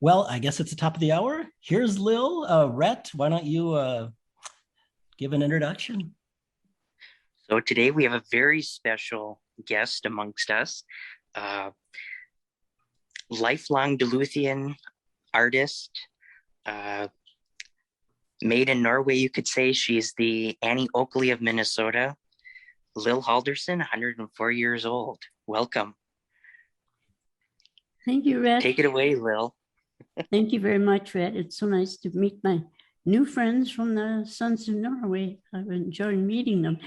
Well, I guess it's the top of the hour. Here's Lil. Rhett, why don't you give an introduction? So today we have a very special guest amongst us, uh, lifelong Duluthian artist, uh, made in Norway, you could say. She's the Annie Oakley of Minnesota, Lil Haldorsen, 104 years old. Welcome. Thank you, Rhett. Take it away, Lil. Thank you very much, Rhett. It's so nice to meet my new friends from the Sons of Norway. I've enjoyed meeting them.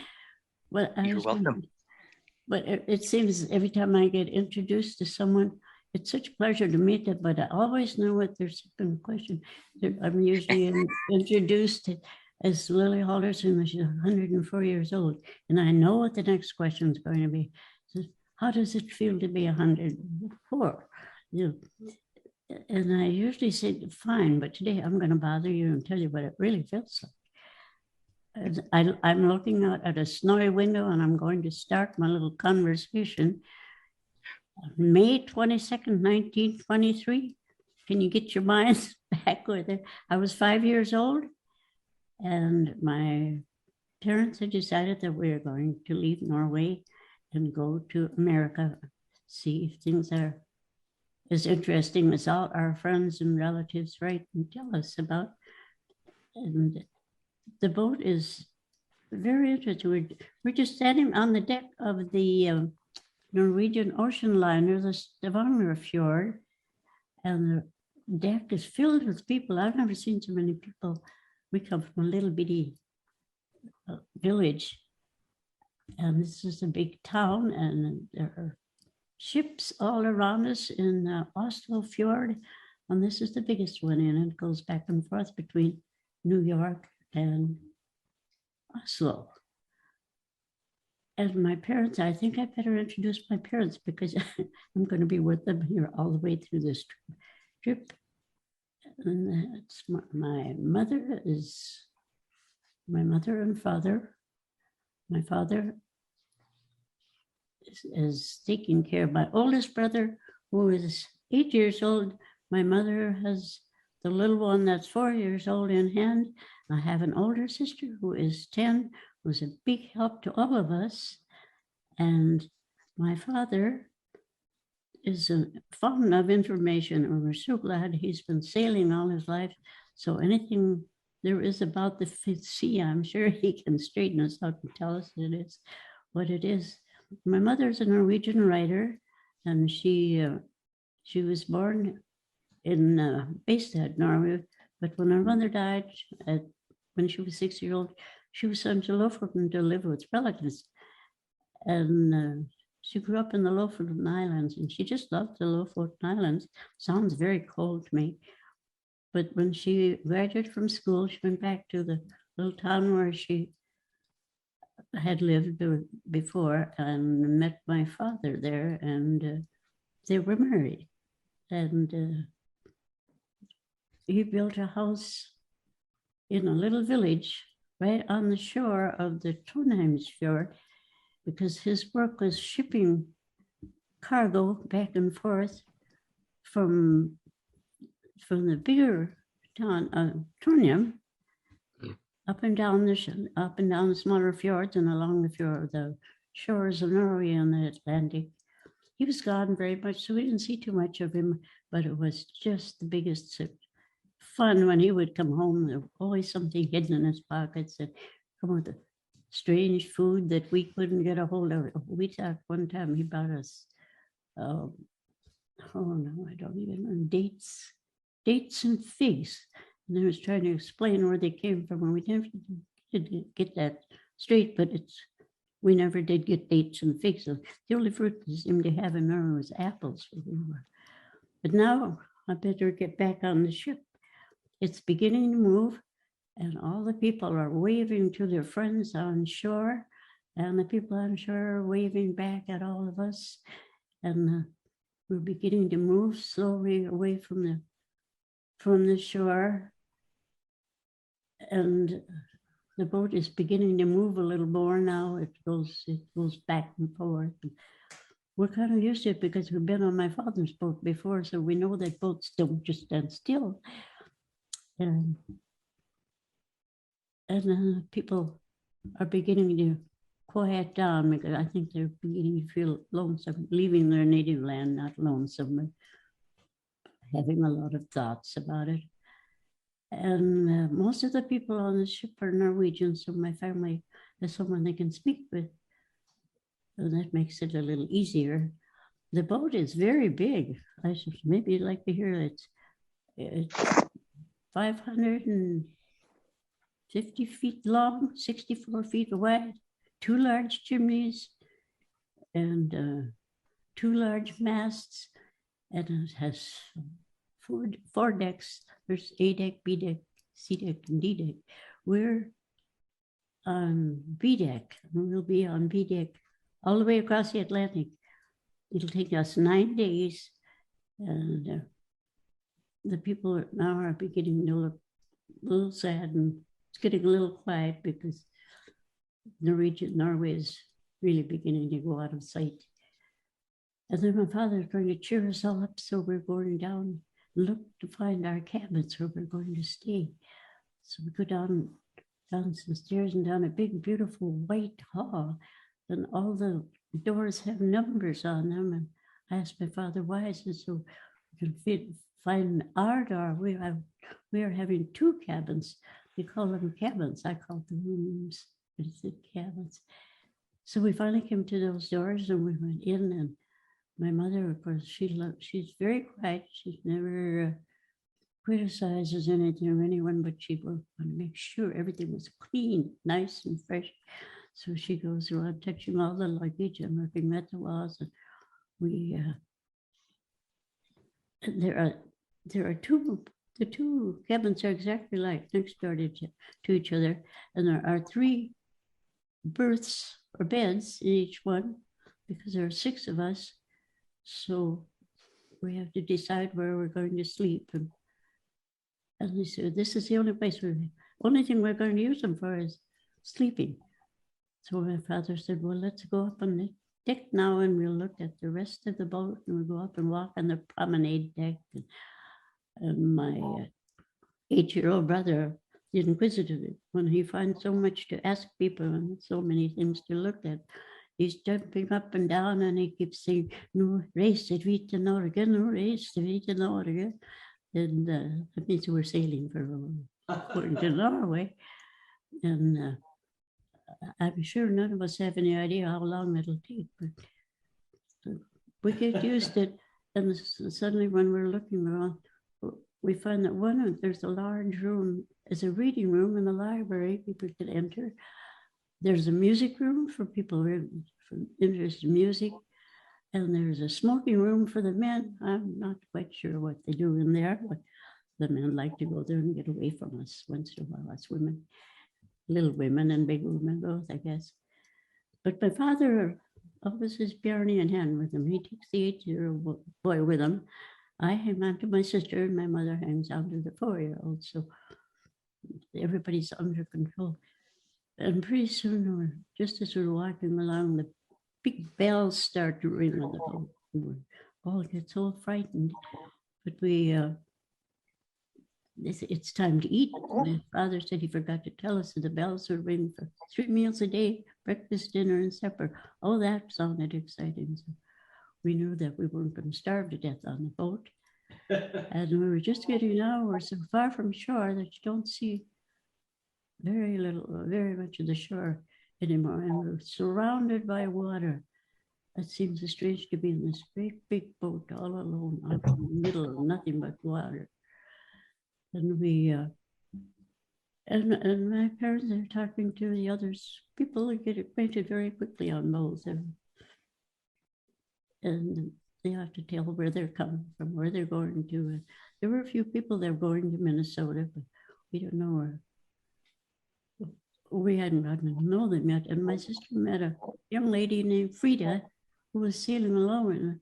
You're welcome. But it seems every time I get introduced to someone, it's such a pleasure to meet them, but I always know what their second question. I'm usually introduced as Lily Haldorsen, she's 104 years old, and I know what the next question is going to be. So, how does it feel to be 104? You know, and I usually say, fine, but today I'm going to bother you and tell you what it really feels like. I'm looking out at a snowy window and I'm going to start my little conversation. May 22nd, 1923. Can you get your minds back with it? I was 5 years old and my parents had decided that we were going to leave Norway and go to America, see if things are as interesting as all our friends and relatives write and tell us about. And the boat is very interesting. We're just standing on the deck of the Norwegian ocean liner, the Stavanger Fjord, and the deck is filled with people. I've never seen so many people. We come from a little bitty village, and this is a big town, and there are ships all around us in Oslo Fjord, and this is the biggest one, and it goes back and forth between New York and Oslo. And my parents, I think I better introduce my parents because I'm going to be with them here all the way through this trip. And that's my mother is my mother and father. My father is taking care of my oldest brother, who is 8 years old. My mother has the little one that's 4 years old in hand. I have an older sister who is 10, who's a big help to all of us. And my father is a fountain of information, and we're so glad he's been sailing all his life. So anything there is about the fifth sea, I'm sure he can straighten us out and tell us it is what it is. My mother's a Norwegian writer, and she was born in Bastad, Norway. But when her mother died, when she was 6 years old, she was sent to Lofoten to live with relatives. And she grew up in the Lofoten Islands, and she just loved the Lofoten Islands. Sounds very cold to me. But when she graduated from school, she went back to the little town where she had lived before and met my father there, and they were married. And he built a house in a little village right on the shore of the Trondheimsfjord, because his work was shipping cargo back and forth from the bigger town of Trondheim up and down the smaller fjords and along the shores of Norway and the Atlantic. He was gone very much, so we didn't see too much of him, but it was just the biggest fun when he would come home. There was always something hidden in his pockets that come with strange food that we couldn't get a hold of. We thought one time he bought us, oh no, I don't even know, dates and figs. And I was trying to explain where they came from, and we never did get that straight, but we never did get dates and figs. So the only fruit we seemed to have in Norway was apples. But now I better get back on the ship. It's beginning to move, and all the people are waving to their friends on shore, and the people on shore are waving back at all of us. And we're beginning to move slowly away from the shore. And the boat is beginning to move a little more now. It goes back and forth. we're kind of used to it because we've been on my father's boat before, so we know that boats don't just stand still. And people are beginning to quiet down because I think they're beginning to feel lonesome, leaving their native land, not lonesome, but having a lot of thoughts about it. And most of the people on the ship are Norwegians, so my family is someone they can speak with. So that makes it a little easier. The boat is very big. I should maybe like to hear it. It's 550 feet long, 64 feet wide, 2 large chimneys, and 2 large masts, and it has four decks. There's A deck, B deck, C deck, and D deck. We're on B deck, and we'll be on B deck all the way across the Atlantic. It'll take us 9 days, and the people now are beginning to look a little sad, and it's getting a little quiet because Norway is really beginning to go out of sight. And then my father is going to cheer us all up, so we're going down and look to find our cabins where we're going to stay. So we go down some stairs and down a big, beautiful white hall, and all the doors have numbers on them. And I asked my father why. I said, so we can find our door. We are having 2 cabins. We call them cabins. I call them rooms, but it's cabins. So we finally came to those doors, and we went in, and my mother, of course, she's very quiet. She's never criticizes anything or anyone, but she will want to make sure everything was clean, nice and fresh. So she goes around touching all the luggage and looking at the walls. And we there are 2. The 2 cabins are exactly like next door to each other, and there are 3 berths or beds in each one because there are 6 of us. So we have to decide where we're going to sleep. And they said, this is the only thing we're going to use them for is sleeping. So my father said, well, let's go up on the deck now, and we'll look at the rest of the boat, and we'll go up and walk on the promenade deck. And my 8-year-old brother, the inquisitive, when he finds so much to ask people and so many things to look at, he's jumping up and down, and he keeps saying, no, race it vita Norge, no, race it vita Norge. And that means we're sailing going to Norway. And I'm sure none of us have any idea how long it'll take, but we get used to it. And suddenly when we're looking around, we find that there's a large room, it's a reading room in the library, people can enter. There's a music room for people who are interested in music. And there's a smoking room for the men. I'm not quite sure what they do in there, but the men like to go there and get away from us once in a while, us women. Little women and big women both, I guess. But my father always has Bjarni in hand with him. He takes the 8-year-old boy with him. I hang on to my sister, and my mother hangs on to the 4-year-old. So everybody's under control. And pretty soon, just as we're walking along, the big bells start to ring on the boat. We all get so frightened. But it's time to eat. My father said he forgot to tell us that the bells would ring for 3 meals a day, breakfast, dinner, and supper. Oh, that sounded exciting. So we knew that we weren't going to starve to death on the boat. And we were just getting out. We're so far from shore that you don't see very much of the shore anymore. And we're surrounded by water. It seems strange to be in this great big boat all alone out in the middle of nothing but water. And we and my parents are talking to the others. People get acquainted very quickly on boats, and they have to tell where they're coming from, where they're going to. There were a few people that were going to Minnesota, but we don't know where. We hadn't gotten to know them yet. And my sister met a young lady named Frida who was sailing alone.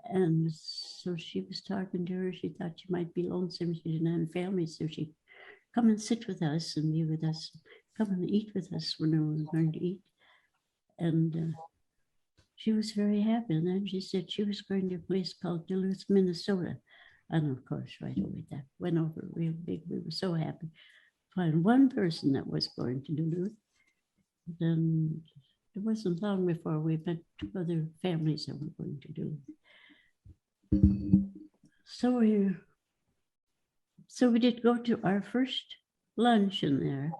And so she was talking to her. She thought she might be lonesome. She didn't have family. So she'd come and sit with us and be with us, come and eat with us when we were going to eat. And she was very happy. And then she said she was going to a place called Duluth, Minnesota. And of course, right away that went over real big. We were so happy to find one person that was going to Duluth. Then it wasn't long before we met two other families that were going to Duluth. So we did go to our first luncheon there.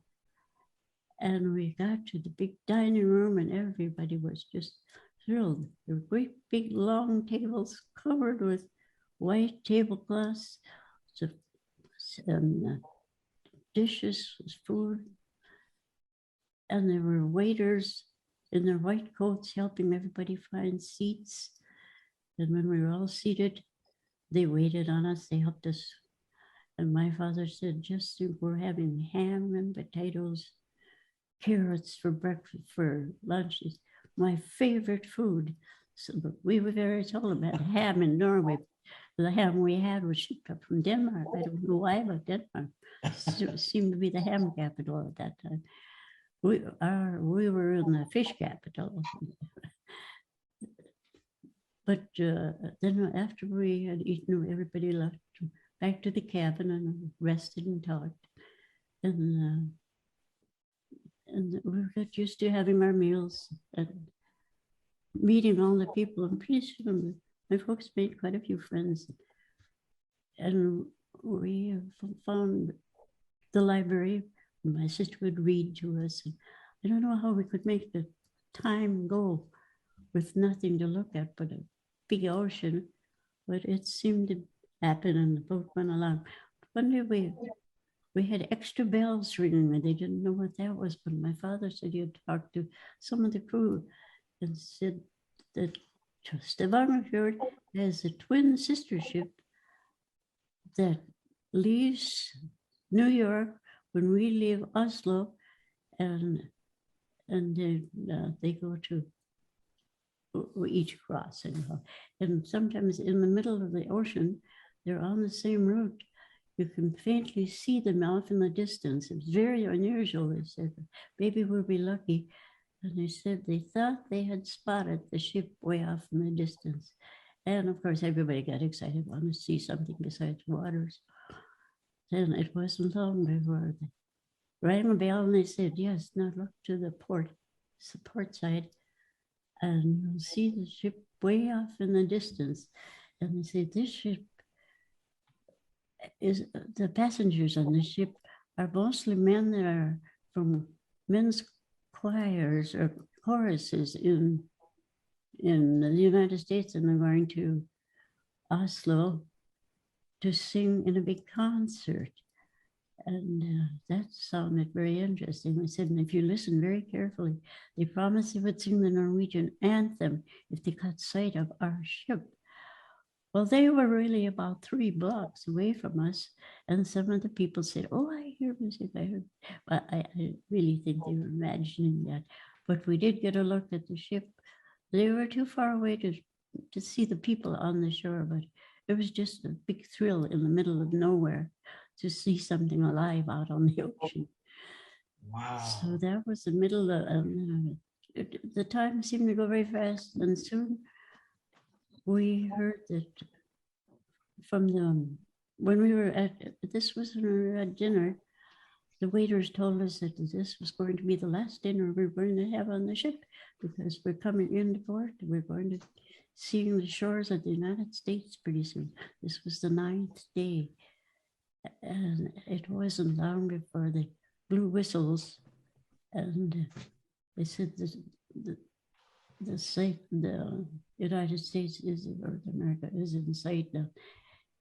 And we got to the big dining room and everybody was just thrilled. There were great big long tables covered with white tablecloths and dishes with food. And there were waiters in their white coats helping everybody find seats. And when we were all seated, they waited on us, they helped us. And my father said, just think we're having ham and potatoes, carrots for breakfast, for lunch is my favorite food. So we were very told about ham in Norway. The ham we had was shipped up from Denmark. I don't know why, but Denmark seemed to be the ham capital at that time. We were in the fish capital. But then after we had eaten, everybody left back to the cabin and rested and talked. And we got used to having our meals and meeting all the people. And pretty soon, my folks made quite a few friends. And we found the library. My sister would read to us. And I don't know how we could make the time go with nothing to look at but a big ocean. But it seemed to happen and the boat went along. One day we had extra bells ringing and they didn't know what that was, but my father said he had talked to some of the crew and said that Stavanger has a twin sister ship that leaves New York when we leave Oslo, and they go to each cross, and sometimes in the middle of the ocean, they're on the same route. You can faintly see them off in the distance. It's very unusual. They said, maybe we'll be lucky. And they said they thought they had spotted the ship way off in the distance. And of course, everybody got excited, wanted to see something besides waters. Then it wasn't long before they rang a bell and they said, yes, now look to the port side, and you'll see the ship way off in the distance. And they said, this ship is, the passengers on the ship are mostly men that are from men's choirs or choruses in the United States, and they're going to Oslo to sing in a big concert. And that sounded very interesting. I said, and if you listen very carefully, they promised they would sing the Norwegian anthem if they caught sight of our ship. Well, they were really about 3 blocks away from us. And some of the people said, oh, I hear music, I heard. But I really think they were imagining that. But we did get a look at the ship. They were too far away to see the people on the shore, but it was just a big thrill in the middle of nowhere to see something alive out on the ocean. Wow. So that was the middle of, the time seemed to go very fast. And soon we heard that when we were this was when we were at dinner, the waiters told us that this was going to be the last dinner we were going to have on the ship because we're coming into port. We're going to seeing the shores of the United States pretty soon. This was the 9th day. And it wasn't long before they blew whistles, and they said the United States is, or America is in sight now.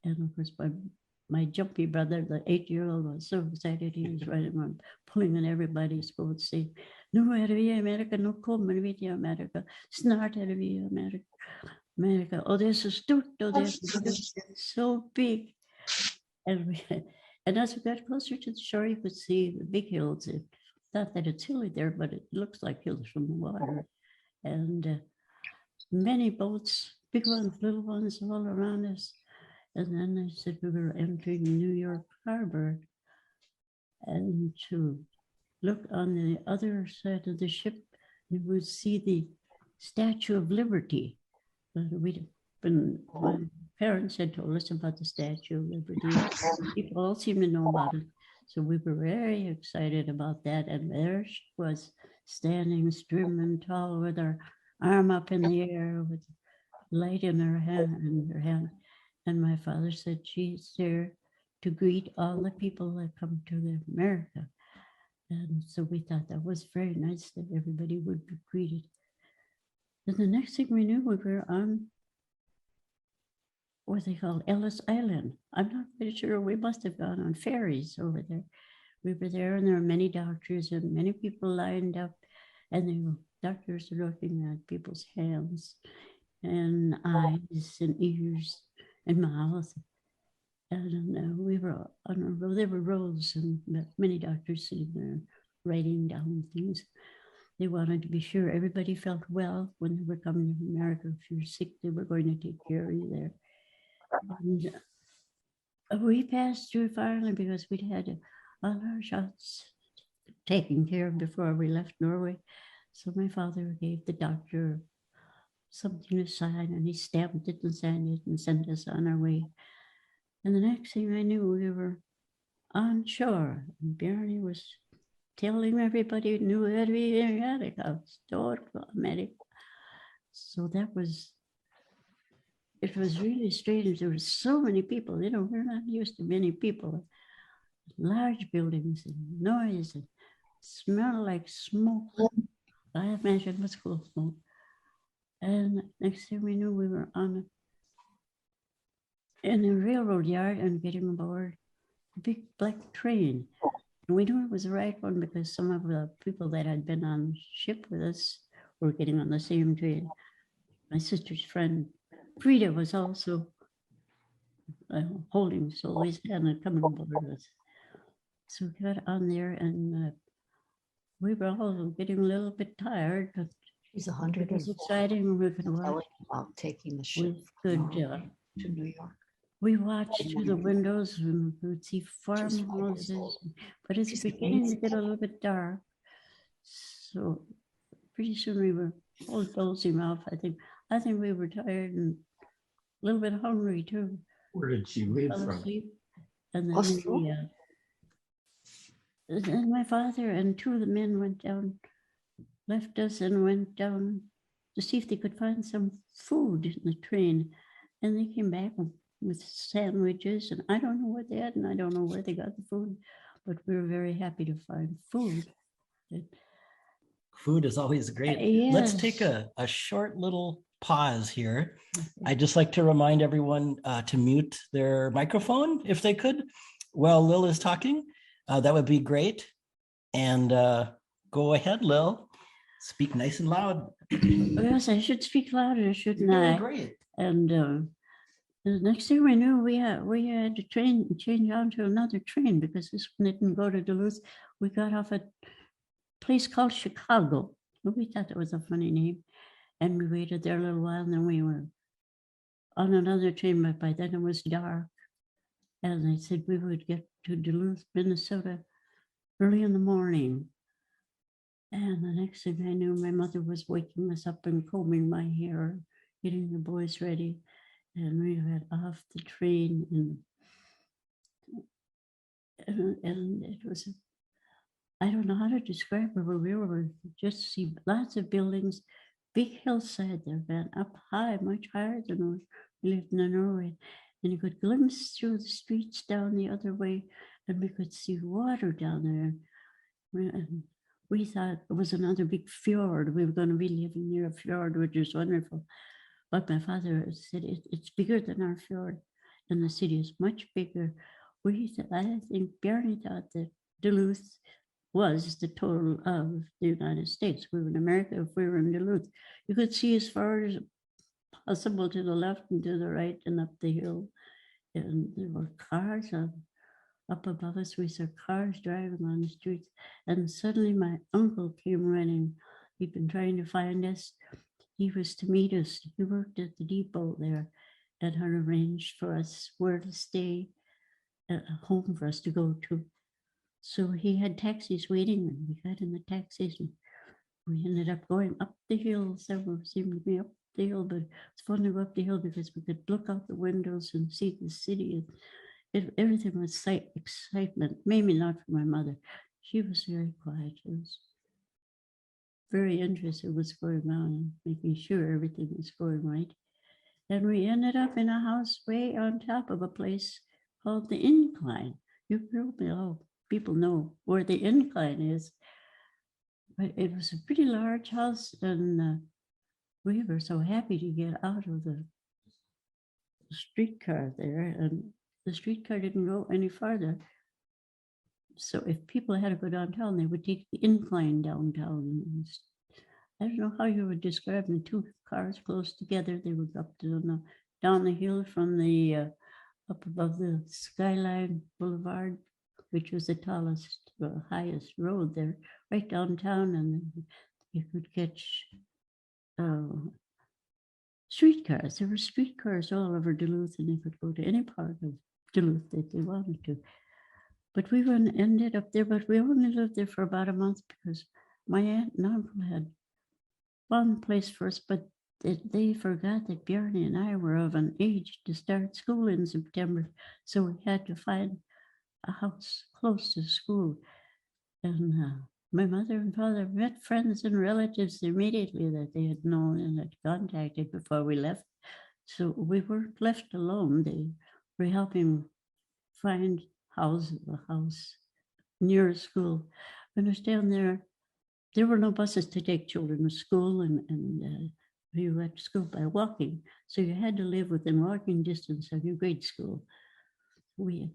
And of course, my jumpy brother, the 8-year-old, was so excited. He was running around, pulling on everybody's boat, saying, "Nu är vi i Amerika, nu kommer vi till Amerika, snart är vi i Amerika." Och det är så stort, och det är so big. And as we got closer to the shore, you could see the big hills. Not that it's hilly there, but it looks like hills from the water. And many boats, big ones, little ones, all around us. And then they said we were entering New York Harbor. And to look on the other side of the ship, you would see the Statue of Liberty. When my parents had told us about the Statue of Liberty, people all seemed to know about it. So we were very excited about that. And there she was, standing trim and tall with her arm up in the air with light in her hand. And my father said, she's there to greet all the people that come to America. And so we thought that was very nice that everybody would be greeted. And the next thing we knew, we were on what they call Ellis Island. I'm not quite sure. We must have gone on ferries over there. We were there, and there were many doctors and many people lined up, and the doctors were looking at people's hands and eyes and ears and mouth. And we were on a row. There were rows and many doctors sitting there writing down things. They wanted to be sure everybody felt well when they were coming to America. If you were sick, they were going to take care of you there. And we passed through finally because we'd had all our shots taken care of before we left Norway. So my father gave the doctor something to sign, and he stamped it and signed it and sent us on our way. And the next thing I knew, we were on shore, and Bjarne was telling everybody knew how to be in America. So that was, it was really strange. There were so many people, we're not used to many people. Large buildings and noise and smell like smoke. I imagine it was cool smoke. And next thing we knew, we were in a railroad yard and getting aboard a big black train. And we knew it was the right one because some of the people that had been on the ship with us were getting on the same train. My sister's friend, Frida, was also holding Sully's hand and coming aboard with us. So we got on there, and we were all getting a little bit tired, but She's it was exciting. We could watch. about taking the ship We could. to New York. We watched through the windows and we would see farmhouses, but it's beginning to get a little bit dark. So pretty soon we were all dozing off. I think we were tired and a little bit hungry too. Where did she leave Fell from? asleep. And Oslo? then my father and two of the men went down, left us and went down to see if they could find some food in the train. And they came back with sandwiches, and I don't know what they had, and I don't know where they got the food, but we were very happy to find food. Food is always great. Yes. Let's take a short little pause here. I'd just like to remind everyone to mute their microphone if they could while Lil is talking. That would be great. And go ahead, Lil. Speak nice and loud. Yes, I should speak louder, shouldn't I? Great. And the next thing we knew, we had to change on to another train because this one didn't go to Duluth. We got off at a place called Chicago. We thought that was a funny name. And we waited there a little while, and then we were on another train, but by then it was dark. And they said we would get to Duluth, Minnesota early in the morning. And the next thing I knew, my mother was waking us up and combing my hair, getting the boys ready. And we went off the train, and it was, I don't know how to describe it, but we were just see lots of buildings, big hillside that went up high, much higher than we lived in Norway. And you could glimpse through the streets down the other way, and we could see water down there. And we thought it was another big fjord. We were going to be living near a fjord, which was wonderful. But my father said it's bigger than our fjord, and the city is much bigger. I think Bjarne thought that Duluth was the total of the United States. We were in America if we were in Duluth. You could see as far as possible to the left and to the right and up the hill. And there were cars up above us. We saw cars driving on the streets. And suddenly my uncle came running. He'd been trying to find us. He was to meet us. He worked at the depot there and had arranged for us where to stay, a home for us to go to. So he had taxis waiting, and we got in the taxis and we ended up going up the hill. Several seemed to be up the hill, but it's fun to go up the hill because we could look out the windows and see the city. Everything was excitement, maybe not for my mother. She was very quiet. She was very interested in what's going on and making sure everything was going right. And we ended up in a house way on top of a place called the Incline. You probably all people know where the Incline is. But it was a pretty large house, and we were so happy to get out of the streetcar there, and the streetcar didn't go any farther. So if people had to go downtown, they would take the Incline downtown. I don't know how you would describe them. Two cars close together. They would up down the hill from the up above the Skyline Boulevard, which was the tallest, highest road there, right downtown, and then you could catch streetcars. There were streetcars all over Duluth, and they could go to any part of Duluth that they wanted to. But we ended up there, but we only lived there for about a month because my aunt and uncle had one place for us, but they forgot that Bjarne and I were of an age to start school in September. So we had to find a house close to school. And my mother and father met friends and relatives immediately that they had known and had contacted before we left. So we weren't left alone. They were helping find a house near school. I understand there were no buses to take children to school, and you went to school by walking. So you had to live within walking distance of your grade school. We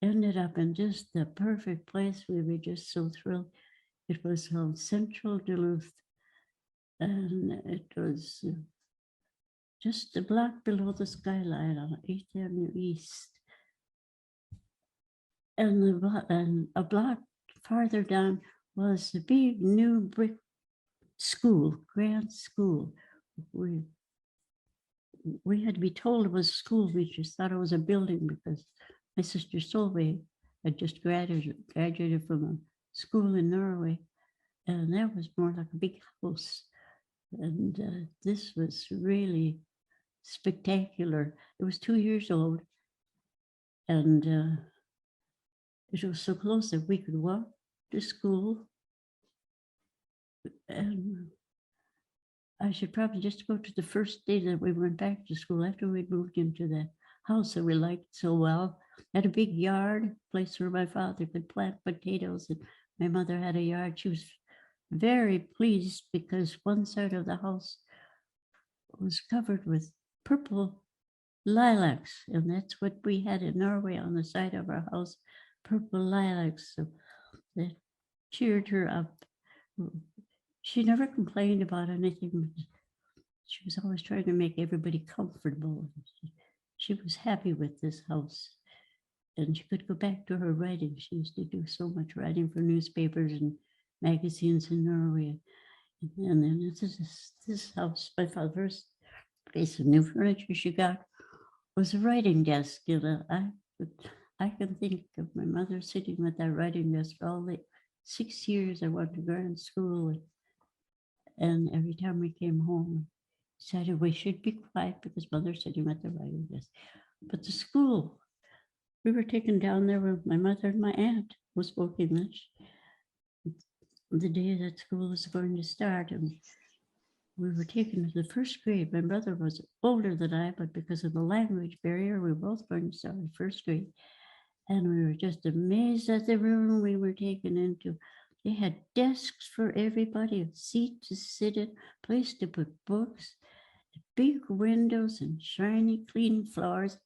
ended up in just the perfect place. We were just so thrilled. It was called Central Duluth, and it was just a block below the skyline on 8th Avenue East. And a block farther down was the big new brick school, grand school. We had to be told it was a school. We just thought it was a building because my sister Solveig had just graduated from a school in Norway, and that was more like a big house. And this was really spectacular. It was 2 years old, and it was so close that we could walk to school. And I should probably just go to the first day that we went back to school after we'd moved into the house that we liked so well. Had a big yard, place where my father could plant potatoes, and my mother had a yard. She was very pleased because one side of the house was covered with purple lilacs, and that's what we had in Norway on the side of our house, purple lilacs. So that cheered her up. She never complained about anything. She was always trying to make everybody comfortable. She was happy with this house, and she could go back to her writing. She used to do so much writing for newspapers and magazines in Norway. And then this house, my father's piece of new furniture she got was a writing desk. I can think of my mother sitting with that writing desk all the 6 years I went to grammar school. And every time we came home, decided we should be quiet because mother's sitting at the writing desk. But the school, we were taken down there with my mother and my aunt who spoke English the day that school was going to start. And we were taken to the first grade. My brother was older than I, but because of the language barrier, we were both going to start in first grade. And we were just amazed at the room we were taken into. They had desks for everybody, a seat to sit in, place to put books, big windows and shiny, clean floors,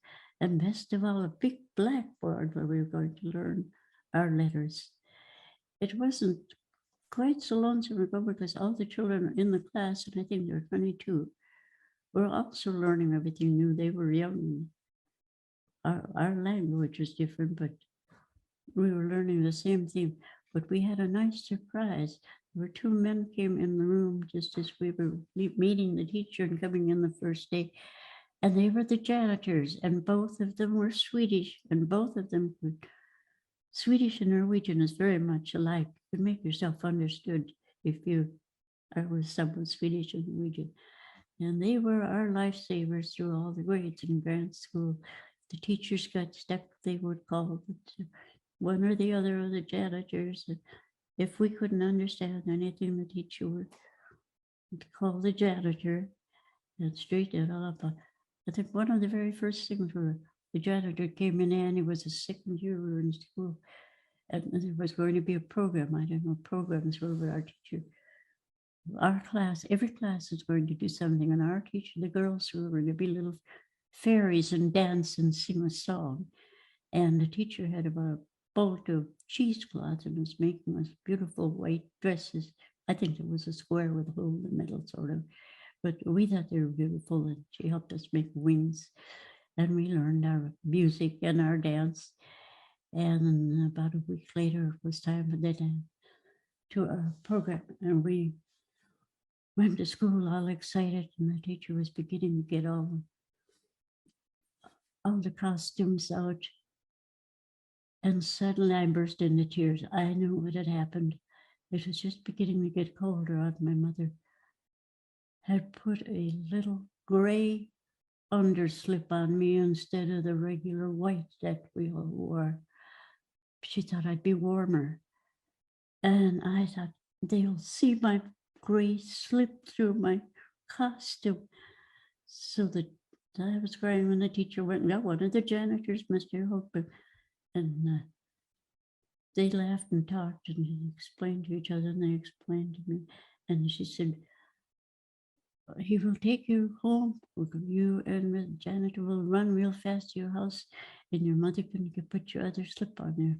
and best of all, a big blackboard where we were going to learn our letters. It wasn't quite so lonesome ago because all the children in the class, and I think there were 22, were also learning everything new. They were young. Our language was different, but we were learning the same thing. But we had a nice surprise. There were 2 men came in the room just as we were meeting the teacher and coming in the first day. And they were the janitors, and both of them were Swedish, and both of them were Swedish and Norwegian is very much alike. You can make yourself understood if you some was Swedish and Norwegian. And they were our lifesavers through all the grades in grant school. The teachers got stuck, they would call one or the other of the janitors. And if we couldn't understand anything, the teacher would call the janitor and straighten it all up. I think one of the very first things were the janitor came in, and he was a second year we were in school. And there was going to be a program. I don't know, programs were with our teacher. Our class, every class is going to do something, and our teacher, the girls were going to be little fairies and dance and sing a song. And the teacher had about a bolt of cheesecloth and was making us beautiful white dresses. I think it was a square with a hole in the middle, sort of. But we thought they were beautiful, and she helped us make wings. And we learned our music and our dance. And about a week later, it was time for the dance to our program. And we went to school all excited, and the teacher was beginning to get all the costumes out. And suddenly I burst into tears. I knew what had happened. It was just beginning to get colder out. My mother had put a little gray underslip on me instead of the regular white that we all wore. She thought I'd be warmer. And I thought, they'll see my gray slip through my costume. So that I was crying when the teacher went and got one of the janitors, Mr. Hope, and they laughed and talked and explained to each other, and they explained to me. And she said, he will take you home. You and the janitor will run real fast to your house, and your mother can put your other slip on there.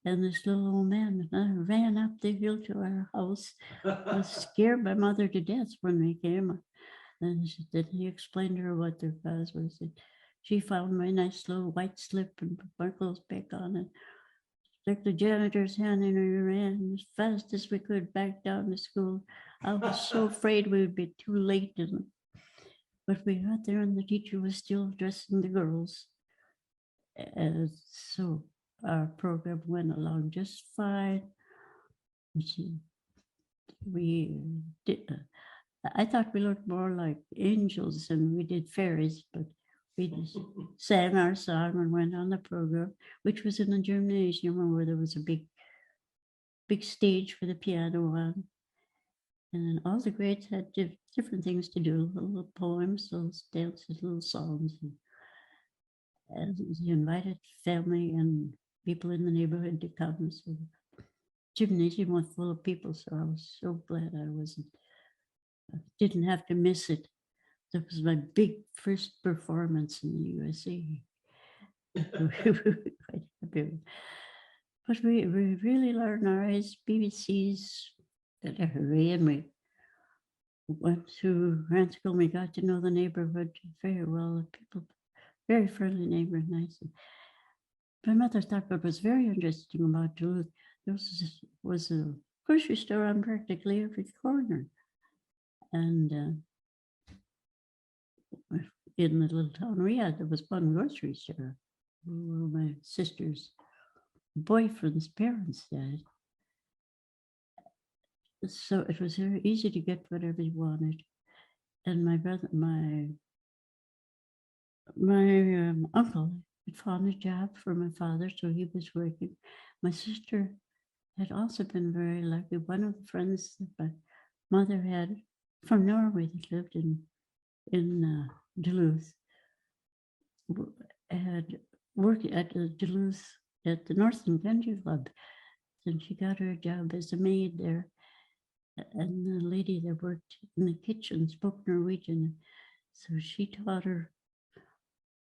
And this little old man ran up the hill to our house. I scared my mother to death when we came. And then he explained to her what their cause was. And she found my nice little white slip and put my clothes back on it. Took the janitor's hand in her, ran as fast as we could back down to school. I was so afraid we would be too late. But we got there, and the teacher was still dressing the girls. And so our program went along just fine. I thought we looked more like angels than we did fairies, but we just sang our song and went on the program, which was in the gymnasium where there was a big stage for the piano on. And then all the grades had different things to do, little poems, little dances, little songs. And we invited family and people in the neighborhood to come. So the gymnasium was full of people, so I was so glad I didn't have to miss it. That was my big first performance in the USA. But we really learned our SBCs at a hurry, and we went to grant school. We got to know the neighborhood very well. The people, very friendly neighbor, nice. My mother thought what was very interesting about Duluth, there was a grocery store on practically every corner. And in the little town we had, there was one grocery store where my sister's boyfriend's parents died. So it was very easy to get whatever you wanted. And my brother, my uncle had found a job for my father, so he was working. My sister had also been very lucky. One of the friends that my mother had from Norway that lived in Duluth had worked at Duluth at the Northern Country Club. And she got her a job as a maid there. And the lady that worked in the kitchen spoke Norwegian. So she taught her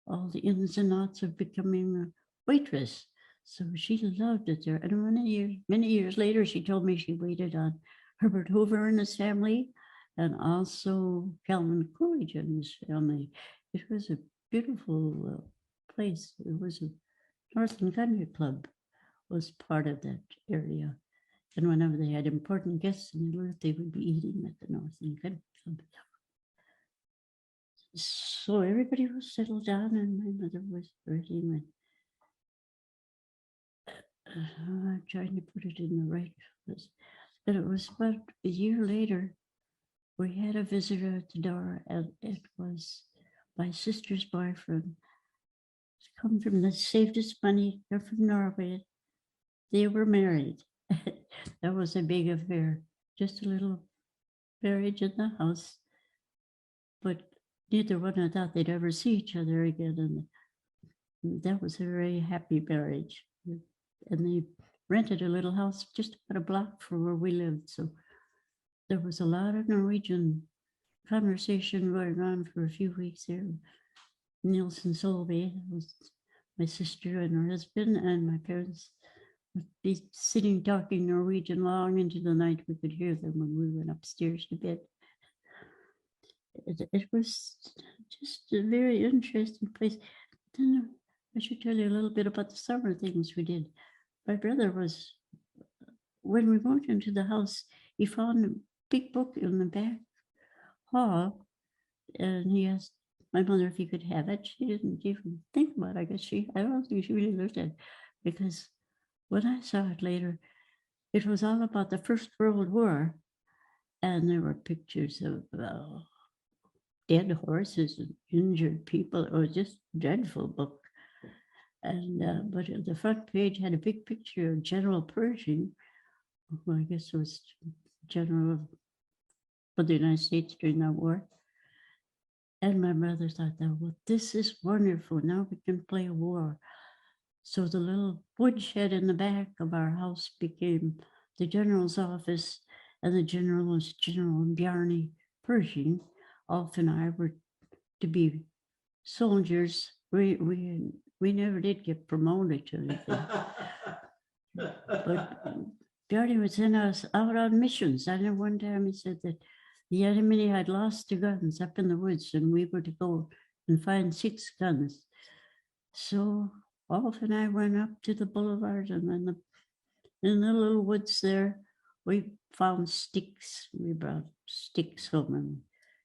all the ins and outs of becoming a waitress. So she loved it there. And many years later, she told me she waited on Herbert Hoover and his family, and also Calvin Coolidge and his family. It was a beautiful place. It was a Northern Country Club was part of that area. And whenever they had important guests in Duluth, they would be eating at the Northern Country Club. So everybody was settled down, and my mother was writing. I'm trying to put it in the right place. And it was about a year later, we had a visitor at the door, and it was my sister's boyfriend. He's come from the saved us money. They're from Norway. They were married. That was a big affair. Just a little marriage in the house. But neither one of thought they'd ever see each other again. And that was a very happy marriage. And they rented a little house just about a block from where we lived. So there was a lot of Norwegian conversation going on for a few weeks there. Nielsen Solvay was my sister and her husband, and my parents would be sitting talking Norwegian long into the night. We could hear them when we went upstairs to bed. It was just a very interesting place. Then I should tell you a little bit about the summer things we did. My brother was, when we went into the house, he found a big book in the back hall, and he asked my mother if he could have it. She didn't even think about it. I guess I don't think she really looked at it, because when I saw it later, it was all about the First World War, and there were pictures of dead horses and injured people. It was just a dreadful book. And but the front page had a big picture of General Pershing, who I guess was general of the United States during that war. And my brother thought, well, this is wonderful. Now we can play a war. So the little woodshed in the back of our house became the general's office, and the general was General Bjarne Pershing. Alf and I were to be soldiers. We never did get promoted to anything. But Bjarne would send us out on missions. I know one time he said that the enemy had lost the guns up in the woods, and we were to go and find 6 guns. So Alf and I went up to the boulevard, and in the little woods there, we found sticks. We brought sticks home, and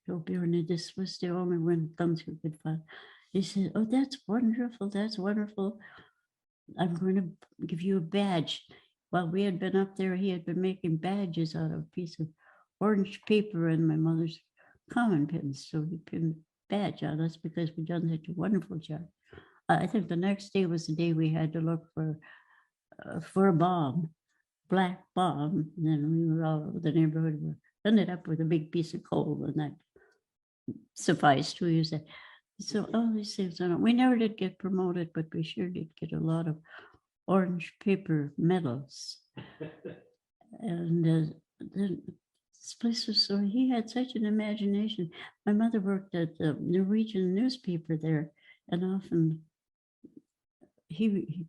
told Bjarne this was the only one guns we could find. He said, "Oh, that's wonderful, that's wonderful. I'm going to give you a badge." While we had been up there, he had been making badges out of a piece of orange paper and my mother's common pins. So he pinned a badge on us because we'd done such a wonderful job. I think the next day was the day we had to look for a bomb, black bomb. And then we were all over the neighborhood. We ended up with a big piece of coal, and that sufficed to use it. So all these things, we never did get promoted, but we sure did get a lot of orange paper medals. And this place was so, he had such an imagination. My mother worked at the Norwegian newspaper there, and often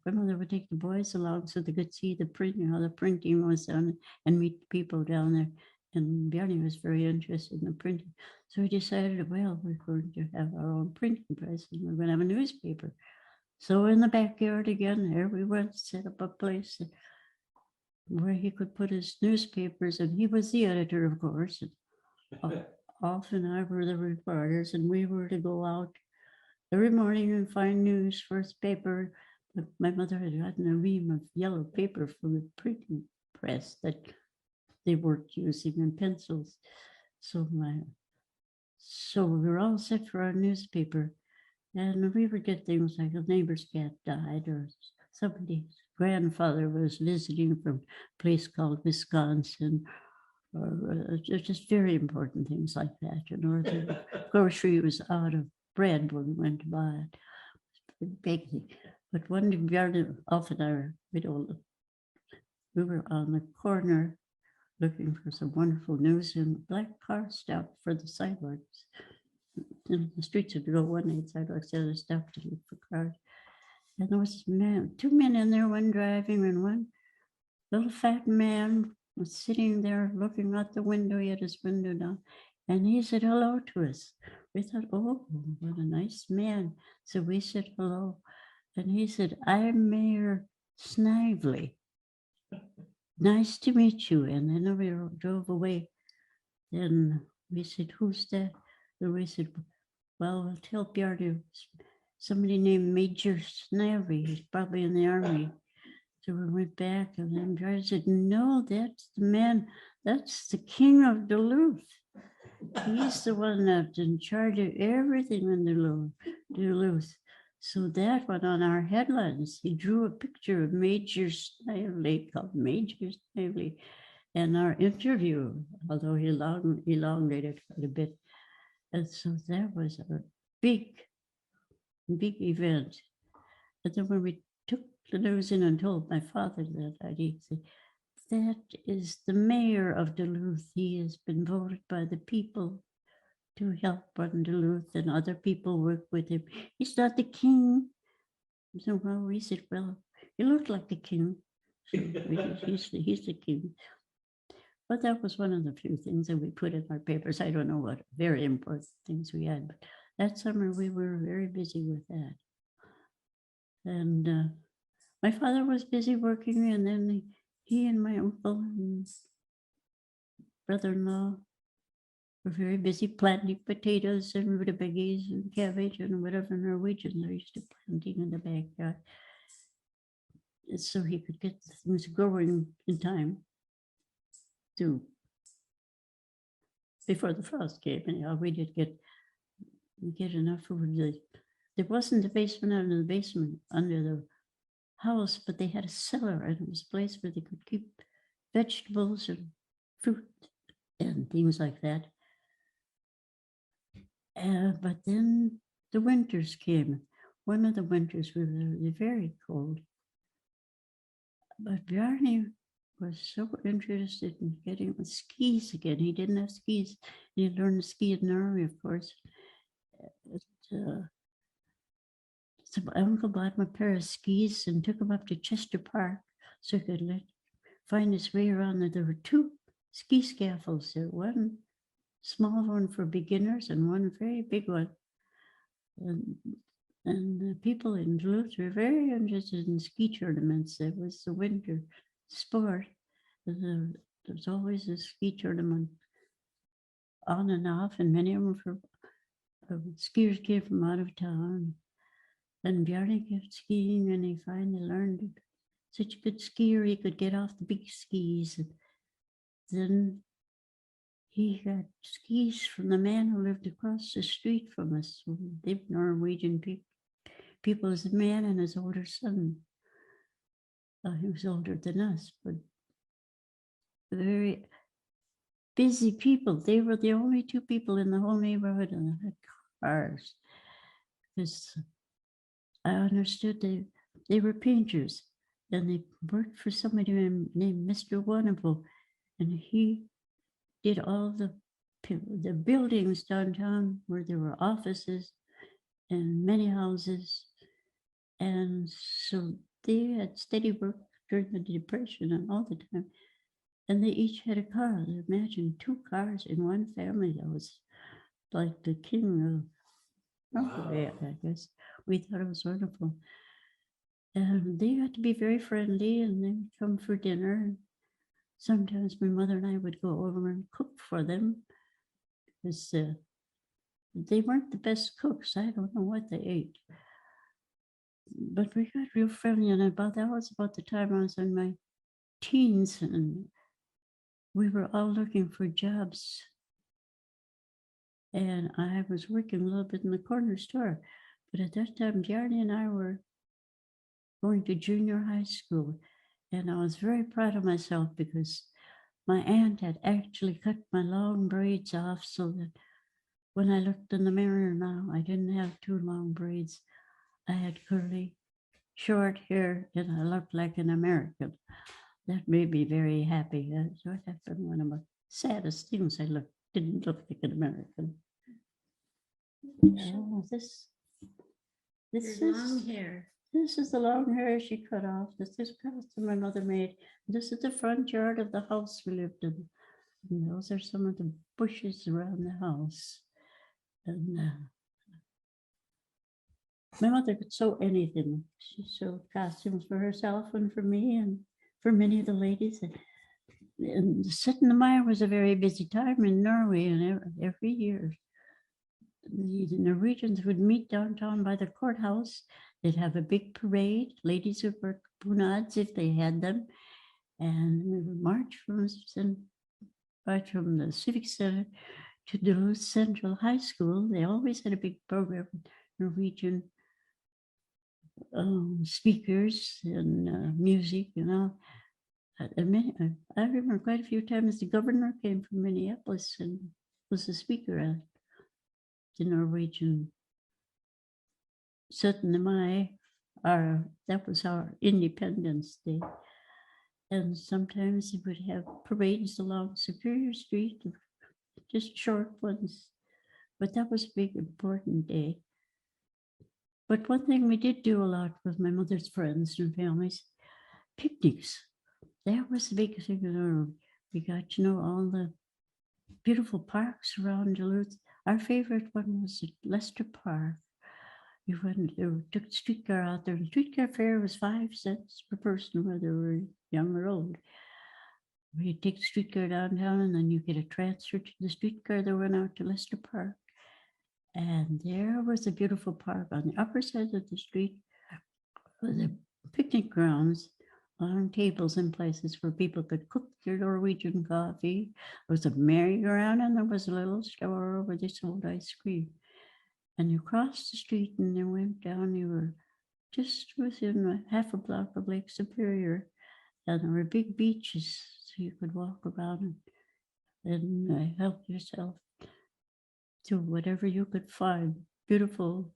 my mother would take the boys along so they could see the printing, how the printing was done, and meet the people down there. And Bjarne was very interested in the printing. So we decided, well, we're going to have our own printing press, and we're going to have a newspaper. So in the backyard again, there we went, set up a place where he could put his newspapers, and he was the editor, of course. And Alf and I were the reporters, and we were to go out every morning and find news for his paper. But my mother had gotten a ream of yellow paper from the printing press that they weren't using, and pencils. So we were all set for our newspaper, and we would get things like a neighbor's cat died, or somebody's grandfather was visiting from a place called Wisconsin, or just very important things like that. Or the grocery was out of bread when we went to buy it. Baking. But one day, Bjarne, Alf and I we were on the corner looking for some wonderful news, and a black car stopped for the sidewalks. And the streets would go one way, sidewalks the other, stopped to look for cars. And there was 2 men in there, one driving, and one little fat man was sitting there looking out the window. He had his window down, and he said hello to us. We thought, oh, what a nice man. So we said hello, and he said, "I'm Mayor Snively. Nice to meet you." And then we drove away. Then we said, "Who's that?" And we said, "Well, we'll tell Bjarne, somebody named Major Snively. He's probably in the army." So we went back, and then Bjorn said, "No, that's the man. That's the king of Duluth. He's the one that's in charge of everything in Duluth." So that went on our headlines. He drew a picture of Major Snively, called Major Snively, in our interview, although he elongated quite a bit. And so that was a big event. But then when we took the news in and told my father that, he said, "That is the mayor of Duluth. He has been voted by the people to help run Duluth, and other people work with him. He's not the king." So, well, we said, "Well, he looked like the king. So he's the king." But that was one of the few things that we put in our papers. I don't know what very important things we had, but that summer we were very busy with that. And my father was busy working, and then he and my uncle and brother-in-law were very busy planting potatoes and rutabagas and cabbage and whatever Norwegians are used to planting in the backyard, so he could get things growing in time to before the frost came. Anyhow, we did get enough food. There wasn't a basement under the house, but they had a cellar, and it was a place where they could keep vegetables and fruit and things like that. But then the winters came. One of the winters we were very cold. But Bjarne was so interested in getting skis again. He didn't have skis. He learned to ski in Norway, of course. So my uncle bought him a pair of skis and took him up to Chester Park so he could find his way around. There were two ski scaffolds there, one small one for beginners and one very big one. And the people in Duluth were very interested in ski tournaments. It was the winter sport. There was always a ski tournament on and off, and many of them skiers came from out of town. And Bjarne kept skiing, and he finally learned such a good skier, he could get off the big skis. And then he got skis from the man who lived across the street from us. They were Norwegian people. Was a man and his older son. He was older than us, but very busy people. They were the only two people in the whole neighborhood that had cars. Because I understood they were painters, and they worked for somebody named Mr. Wonderful, and he did all the buildings downtown where there were offices and many houses. And so they had steady work during the Depression and all the time. And they each had a car. Imagine 2 cars in one family. That was like the king of Norway, I guess. We thought it was wonderful. And they had to be very friendly, and they would come for dinner. Sometimes my mother and I would go over and cook for them, because they weren't the best cooks. I don't know what they ate. But we got real friendly, and that was about the time I was in my teens, and we were all looking for jobs. And I was working a little bit in the corner store. But at that time, Bjarne and I were going to junior high school. And I was very proud of myself because my aunt had actually cut my long braids off so that when I looked in the mirror now, I didn't have 2 long braids. I had curly, short hair, and I looked like an American. That made me very happy. That's what happened. One of the saddest things, didn't look like an American. Oh, this is long hair. This is the long hair she cut off. This is costume my mother made. This is the front yard of the house we lived in. And those are some of the bushes around the house. And my mother could sew anything. She sewed costumes for herself and for me and for many of the ladies. And 17. Mai was a very busy time in Norway, and every year the Norwegians would meet downtown by the courthouse. They'd have a big parade. Ladies would promenades if they had them. And we would march from the Civic Center to Duluth Central High School. They always had a big program, Norwegian speakers and music, you know. I remember quite a few times the governor came from Minneapolis and was the speaker at the Norwegian 17. Mai. That was our Independence Day. And sometimes he would have parades along Superior Street, just short ones. But that was a big, important day. But one thing we did do a lot with my mother's friends and families, picnics. That was the big thing. We got to know all the beautiful parks around Duluth. Our favorite one was at Lester Park. We took the streetcar out there. The streetcar fare was 5 cents per person, whether we were young or old. We'd take the streetcar downtown, and then you get a transfer to the streetcar that went out to Lester Park. And there was a beautiful park on the upper side of the street, with the picnic grounds, long tables and places where people could cook their Norwegian coffee. There was a merry-go-round, and there was a little store where they sold ice cream. And you crossed the street and then went down. You were just within half a block of Lake Superior, and there were big beaches, so you could walk around and help yourself to whatever you could find. Beautiful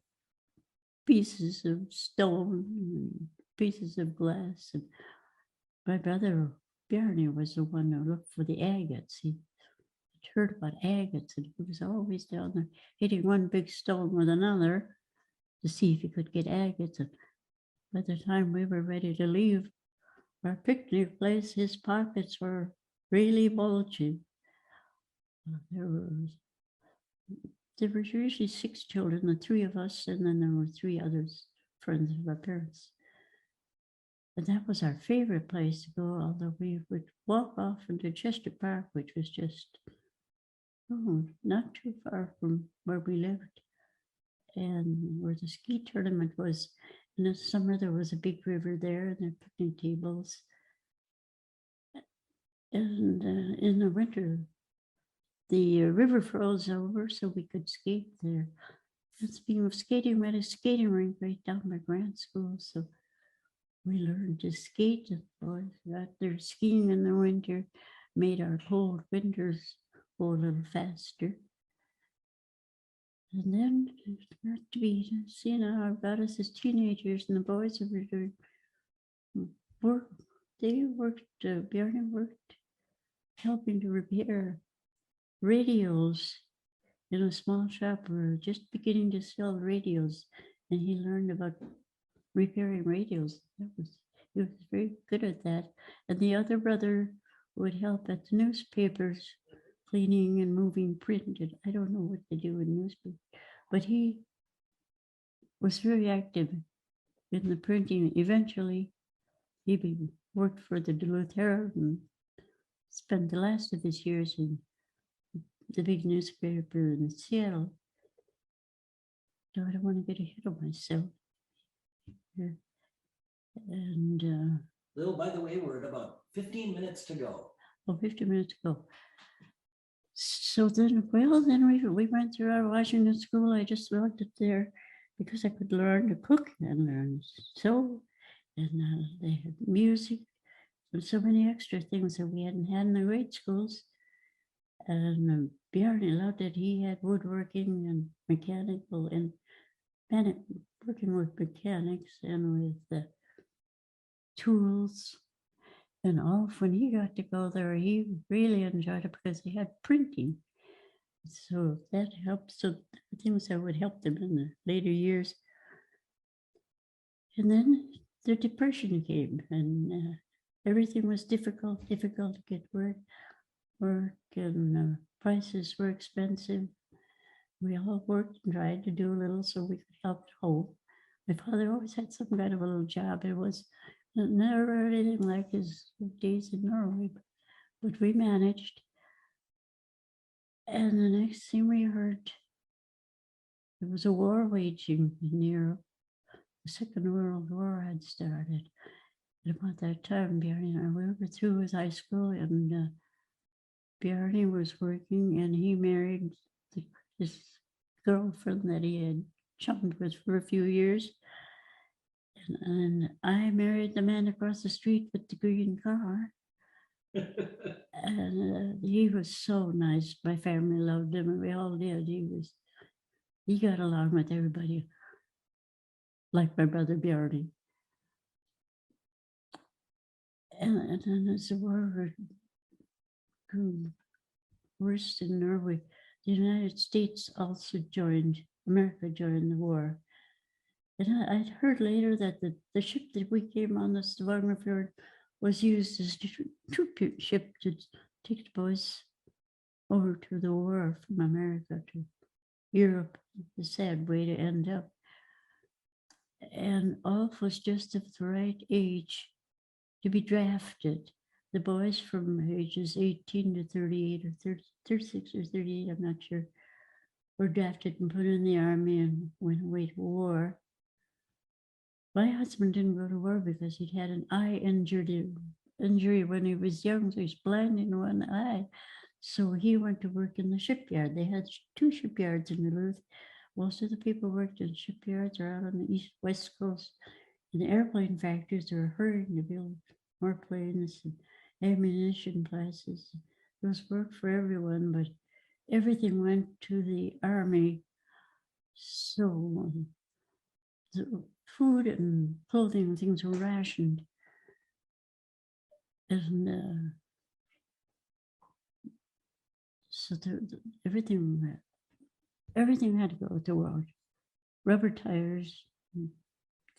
pieces of stone and pieces of glass. And my brother Bjarne was the one who looked for the agates. He heard about agates, and he was always down there hitting one big stone with another to see if he could get agates. And by the time we were ready to leave our picnic place, his pockets were really bulging. There were usually 6 children, the 3 of us, and then there were 3 others, friends of our parents. And that was our favorite place to go, although we would walk off into Chester Park, which was just not too far from where we lived, and where the ski tournament was. In the summer, there was a big river there, and there were picnic tables. And in the winter, the river froze over, so we could skate there. And speaking of skating, we had a skating rink right down by Grant School, so we learned to skate. The boys got there skiing in the winter, made our cold winters go a little faster. And then it got to be, seeing how it got us as teenagers, and the boys were doing work. They worked, Bjarne worked helping to repair radios in a small shop. We were just beginning to sell radios, and he learned about repairing radios. He was very good at that. And the other brother would help at the newspapers, cleaning and moving print. I don't know what they do in newspapers, but he was very active in the printing. Eventually, he worked for the Duluth Herald and spent the last of his years in the big newspaper in Seattle. So I don't want to get ahead of myself. And Lil, by the way, we're at about 15 minutes to go. 15 minutes ago. So then we went through our Washington school. I just loved it there because I could learn to cook and learn to sew, and they had music and so many extra things that we hadn't had in the grade schools. And Bjarne loved it. He had woodworking and mechanical and working with mechanics and with the tools. And when he got to go there, he really enjoyed it because he had printing. So that helped. So things that would help them in the later years. And then the Depression came, and everything was difficult to get work, and prices were expensive. We all worked and tried to do a little so we could help at home. My father always had some kind of a little job. It was never anything like his days in Norway, but we managed. And the next thing we heard, there was a war waging in Europe. The Second World War had started. At about that time, Bjarne and I, we were through with high school, and Bjarne was working, and he married his girlfriend that he had chummed with for a few years. And I married the man across the street with the green car. And he was so nice. My family loved him, and we all did. He got along with everybody, like my brother Bjarne. And then as the war grew worse in Norway, the United States also America joined the war. And I'd heard later that the ship that we came on, the Stavanger was used as a troop ship to take the boys over to the war from America to Europe. The sad way to end up. And Ulf was just of the right age to be drafted. The boys from ages 18 to 38 or 36 or 38, I'm not sure, were drafted and put in the army and went away to war. My husband didn't go to war because he'd had an eye injury when he was young, so he's blind in one eye. So he went to work in the shipyard. They had 2 shipyards in Duluth. Most of the people worked in shipyards or out on the west coast. In the airplane factories, they were hurrying to build more planes and ammunition places. Those worked for everyone, but everything went to the army. So the food and clothing and things were rationed. And so everything had to go with the world. Rubber tires,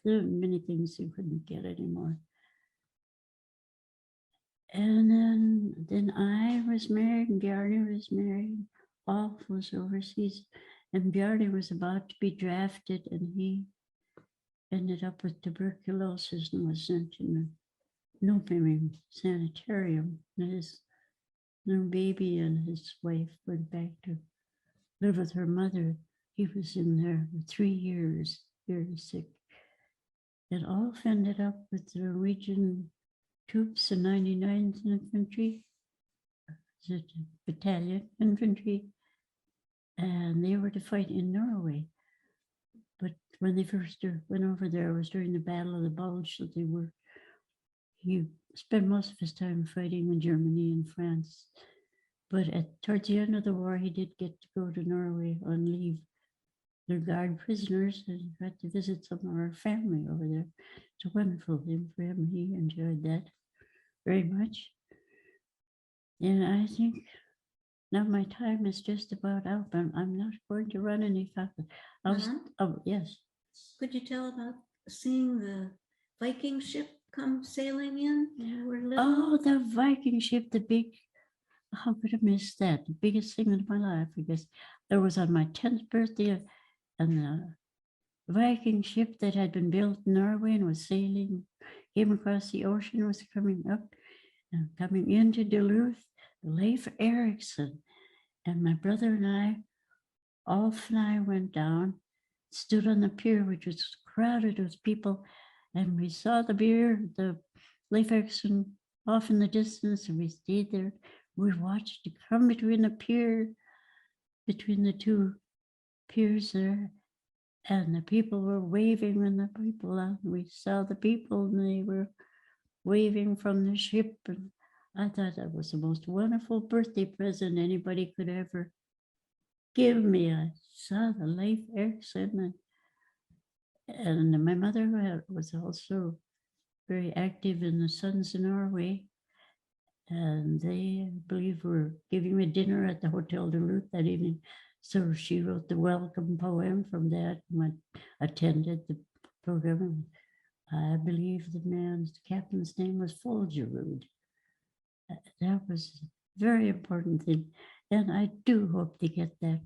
there were many things you couldn't get anymore. And then I was married, and Bjarne was married. Ulf was overseas, and Bjarne was about to be drafted, and he ended up with tuberculosis and was sent in a no-payment sanitarium. And his little baby and his wife went back to live with her mother. He was in there for 3 years, very sick. And Ulf ended up with the Norwegian troops, the 99th Infantry, Battalion Infantry, and they were to fight in Norway. But when they first went over there, it was during the Battle of the Bulge that he spent most of his time fighting in Germany and France. But towards the end of the war, he did get to go to Norway on leave. They're guard prisoners, and he got to visit some of our family over there. It's a wonderful thing for him. He enjoyed that very much. And I think now my time is just about up. I'm not going to run any faster. Oh, yes. Could you tell about seeing the Viking ship come sailing in? You were little? Oh, the Viking ship, the big, how could I miss that? The biggest thing in my life, I guess. It was on my 10th birthday, and the Viking ship that had been built in Norway and was sailing, came across the ocean, was coming up and coming into Duluth, Leif Erikson. And my brother and I, Ulf and I went down, stood on the pier, which was crowded with people, and we saw the Leif Erikson off in the distance, and we stayed there. We watched it come between the 2 piers there, and the people were waving, and we saw the people, and they were waving from the ship. And I thought that was the most wonderful birthday present anybody could ever give me. I saw the Leif Erikson, and my mother was also very active in the Sons of Norway. And they, I believe, were giving me dinner at the Hotel Duluth that evening. So she wrote the welcome poem from that and attended the program. I believe the captain's name was Folgerud. That was a very important thing. And I do hope to get that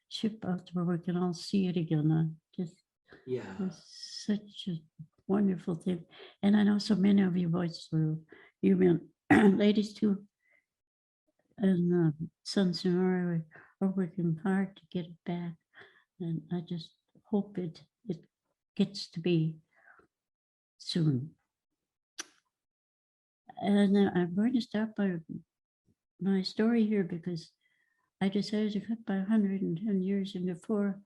ship out where we can all see it again. It's such a wonderful thing. And I know so many of you boys, you men, ladies too, and Sons of Norway are working hard to get it back. And I just hope it gets to be soon. And I'm going to stop my story here because I decided to cut by 110 years into 4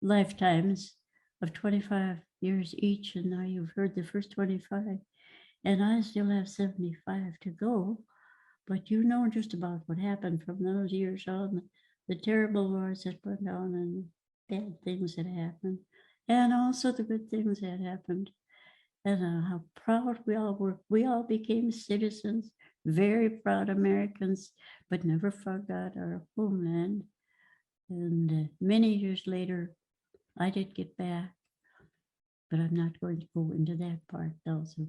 lifetimes of 25 years each. And now you've heard the first 25, and I still have 75 to go. But you know just about what happened from those years on, the terrible wars that went on and bad things that happened, and also the good things that happened. And how proud we all were. We all became citizens, very proud Americans, but never forgot our homeland. And many years later, I did get back, but I'm not going to go into that part also.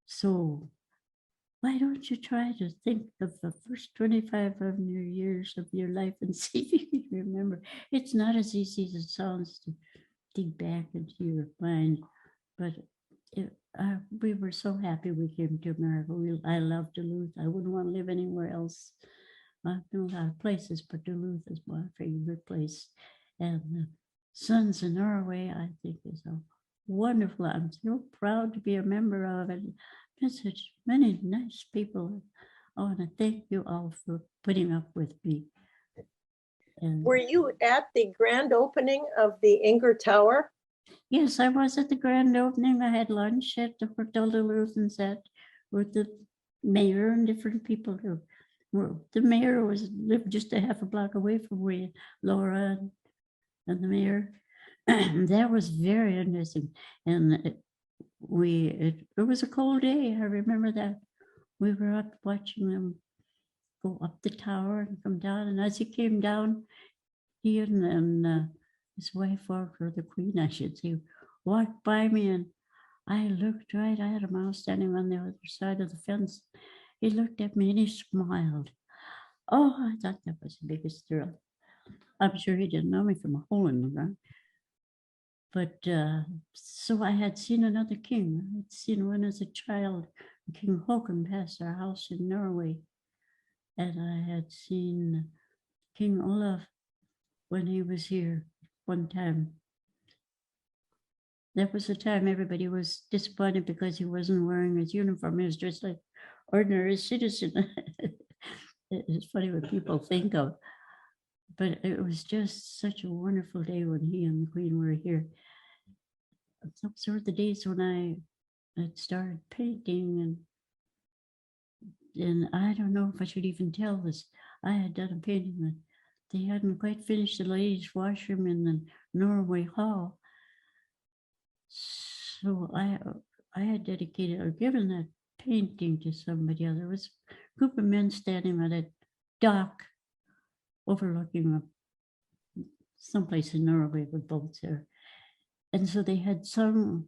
So why don't you try to think of the first 25 of your years of your life and see if you can remember? It's not as easy as it sounds to dig back into your mind, but we were so happy we came to America. I love Duluth. I wouldn't want to live anywhere else. I've been a lot of places, but Duluth is my favorite place. And the Sons of Norway, I think, is a wonderful. I'm so proud to be a member of it. There's such many nice people. I want to thank you all for putting up with me. And Were you at the grand opening of the Inger Tower? yes, I was at the grand opening. I had lunch at the Hotel Duluth and sat with the mayor and different people who were. The mayor lived just a half a block away from where Laura and the mayor. That was very interesting. And it was a cold day. I remember that. We were up watching them go up the tower and come down. And as he came down, he and his wife, or the queen, I should say, walked by me, and I looked right at him. I was standing on the other side of the fence. He looked at me and he smiled. Oh, I thought that was the biggest thrill. I'm sure he didn't know me from a hole in the ground. But so I had seen another king. I had seen one as a child. King Håkon passed our house in Norway. And I had seen King Olaf when he was here one time. That was the time everybody was disappointed because he wasn't wearing his uniform. He was dressed like ordinary citizen. It's funny what people think of. But it was just such a wonderful day when he and the Queen were here. Those were the days when I had started painting, and I don't know if I should even tell this. I had done a painting that they hadn't quite finished the ladies' washroom in the Norway Hall. So I had dedicated or given that painting to somebody else. There was a group of men standing on a dock overlooking someplace in Norway with boats there. And so they had sung.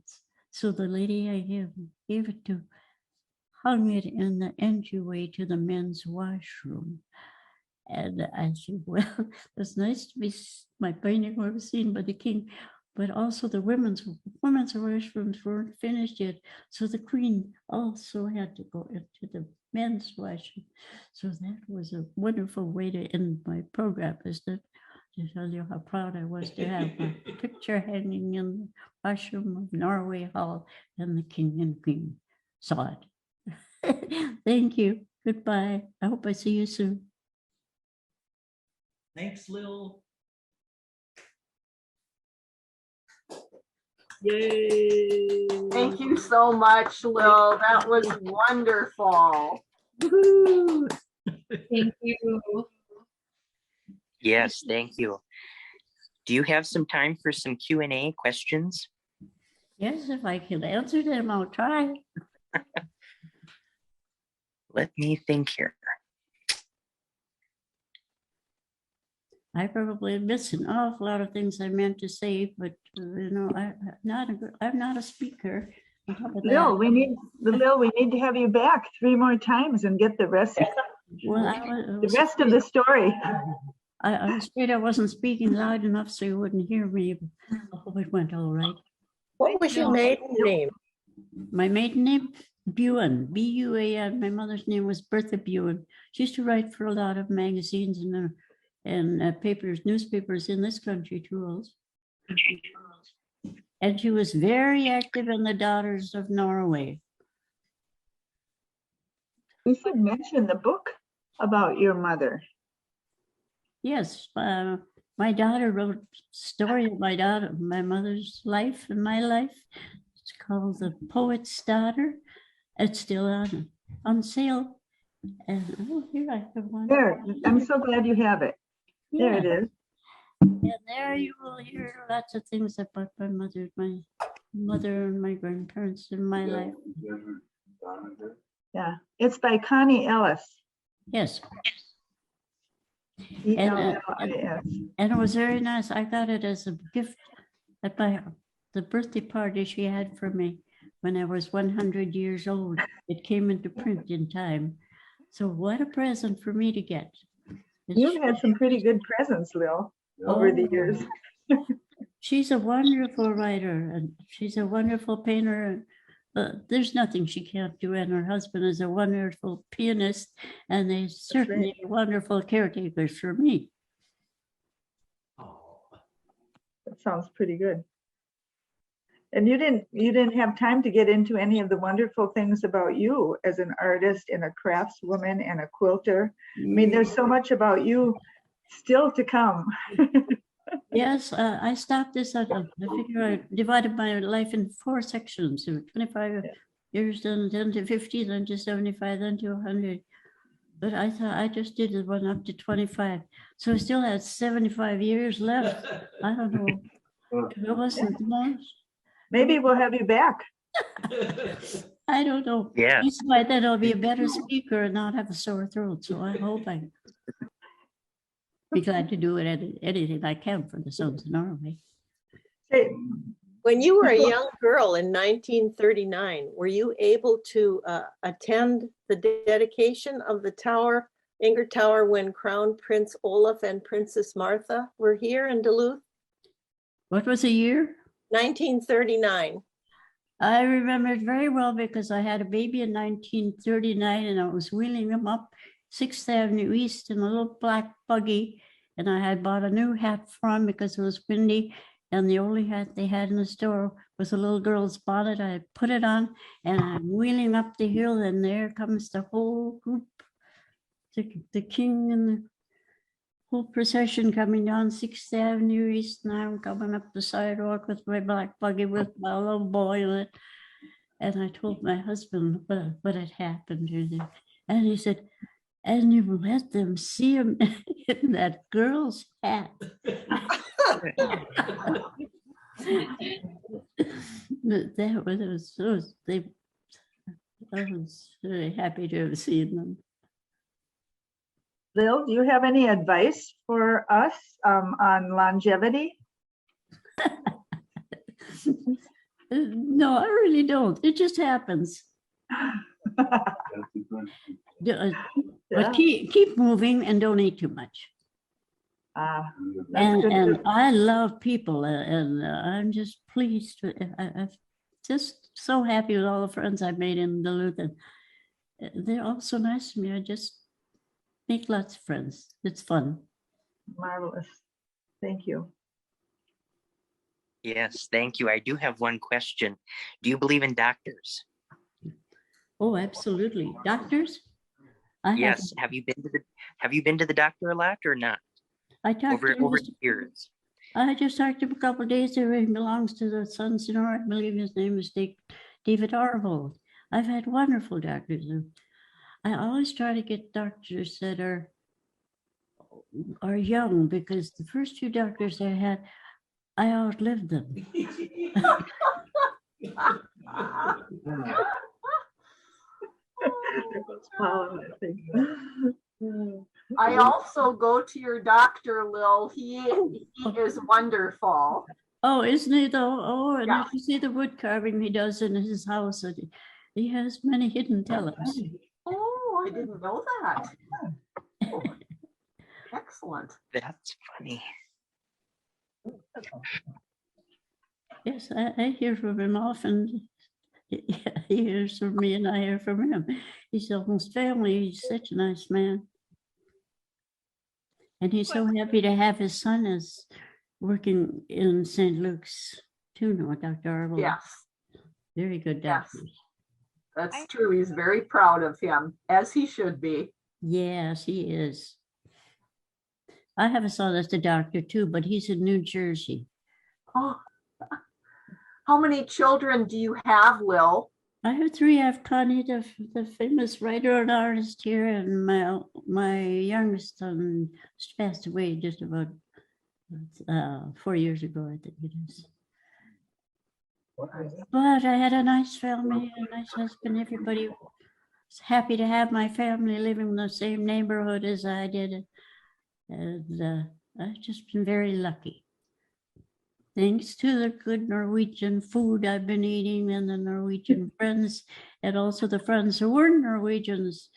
So the lady I gave it to hung it in the entryway to the men's washroom. And I said, well, it's nice to be my painting was seen by the king, but also the women's washrooms weren't finished yet. So the Queen also had to go into the men's washroom. So that was a wonderful way to end my program, is that to tell you how proud I was to have a picture hanging in the washroom of Norway Hall, and the King and Queen saw it. Thank you. Goodbye. I hope I see you soon. Thanks, Lil. Yay! Thank you so much, Lil. That was wonderful. Woo-hoo. Thank you. Yes, thank you. Do you have some time for some Q&A questions? Yes, if I can answer them, I'll try. Let me think here. I probably missed an awful lot of things I meant to say, but you know, I'm not a speaker. On top of Lil, that, we need to have you back 3 more times and get the rest. well, The rest of the story. I was afraid I wasn't speaking loud enough so you wouldn't hear me. But I hope it went all right. What was your maiden name? My maiden name, Buan, B-U-A-N. My mother's name was Bertha Buan. She used to write for a lot of magazines and papers, newspapers in this country too also. And she was very active in the Daughters of Norway. You should mention the book about your mother. Yes, my daughter wrote a story of my mother's life and my life. It's called The Poet's Daughter. It's still on sale. And here I have one. There, I'm so glad you have it. There it is. And there you will hear lots of things about my mother and my grandparents in my life. Yeah, it's by Connie Ellis. Yes. E-L-L-I-S. And it was very nice. I got it as a gift at the birthday party she had for me when I was 100 years old. It came into print in time. So what a present for me to get. You've had some pretty good presents, Lil, over the years. She's a wonderful writer and she's a wonderful painter. There's nothing she can't do. And her husband is a wonderful pianist, and they certainly are wonderful caretakers for me. That sounds pretty good. And you didn't have time to get into any of the wonderful things about you as an artist and a craftswoman and a quilter. I mean, there's so much about you still to come. Yes, I stopped this. I figure I divided my life in 4 sections: 25 years, then to 50, then to 75, then to 100. But I thought I just did the one up to 25, so I still had 75 years left. I don't know if it wasn't most. Maybe we'll have you back. I don't know. Yeah. That's why then I'll be a better speaker and not have a sore throat. So I hope I be glad to do anything I can for the Sons of Norway. Hey, When you were a young girl in 1939, were you able to attend the dedication of the tower, Inger Tower, when Crown Prince Olaf and Princess Martha were here in Duluth? What was the year? 1939. I remember it very well because I had a baby in 1939 and I was wheeling him up 6th Avenue East in a little black buggy. And I had bought a new hat for him because it was windy. And the only hat they had in the store was a little girl's bonnet. I put it on and I'm wheeling up the hill, and there comes the whole group, the king and the whole procession coming down 6th Avenue East. And I'm coming up the sidewalk with my black buggy with my little boy in it. And I told my husband what had happened. And he said, "And you let them see him in that girl's hat." I was very happy to have seen them. Lil, do you have any advice for us on longevity? No, I really don't. It just happens. But keep moving and don't eat too much. And I love people, and I'm just pleased. I'm just so happy with all the friends I've made in Duluth, and they're all so nice to me. I just make lots of friends. It's fun. Marvelous. Thank you. Yes, thank you. I do have one question. Do you believe in doctors? Oh, absolutely. Doctors? Yes. Have you been to the doctor a lot or not? I talked to him over years. I just talked to him a couple of days ago. He belongs to the Sons of Norway. I believe his name is David Arvold. I've had wonderful doctors. I always try to get doctors that are young, because the first 2 doctors I had, I outlived them. I also go to your doctor, Lil. He is wonderful. Oh, isn't he though? Oh, and Yeah. if you see the wood carving he does in his house, he has many hidden talents. Oh, I didn't know that. Oh, excellent. That's funny. Yes, I hear from him often. He hears from me and I hear from him. He's almost family. He's such a nice man. And he's so happy to have his son as working in St. Luke's too now, Dr. Arvold. Yes. Very good Yes. doctor. That's true. He's very proud of him, as he should be. Yes, he is. I have a son that's a doctor too, but he's in New Jersey. Oh, how many children do you have, Lil? I have three. I have Konnie, the famous writer and artist here, and my youngest son passed away just about 4 years ago, I think it is. But I had a nice family, a nice husband. Everybody was happy to have my family living in the same neighborhood as I did. And I've just been very lucky. Thanks to the good Norwegian food I've been eating and the Norwegian friends, and also the friends who weren't Norwegians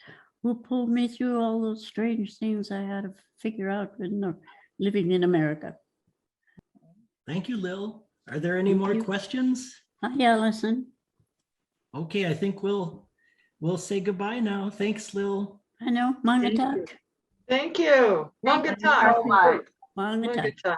who pulled me through all those strange things I had to figure out when living in America. Thank you, Lil. Are there any more questions? Hi, Allison. Okay, I think we'll say goodbye now. Thanks, Lil. I know, Mangatak. Thank you. Thank you so much. Mangatak. Mangatak.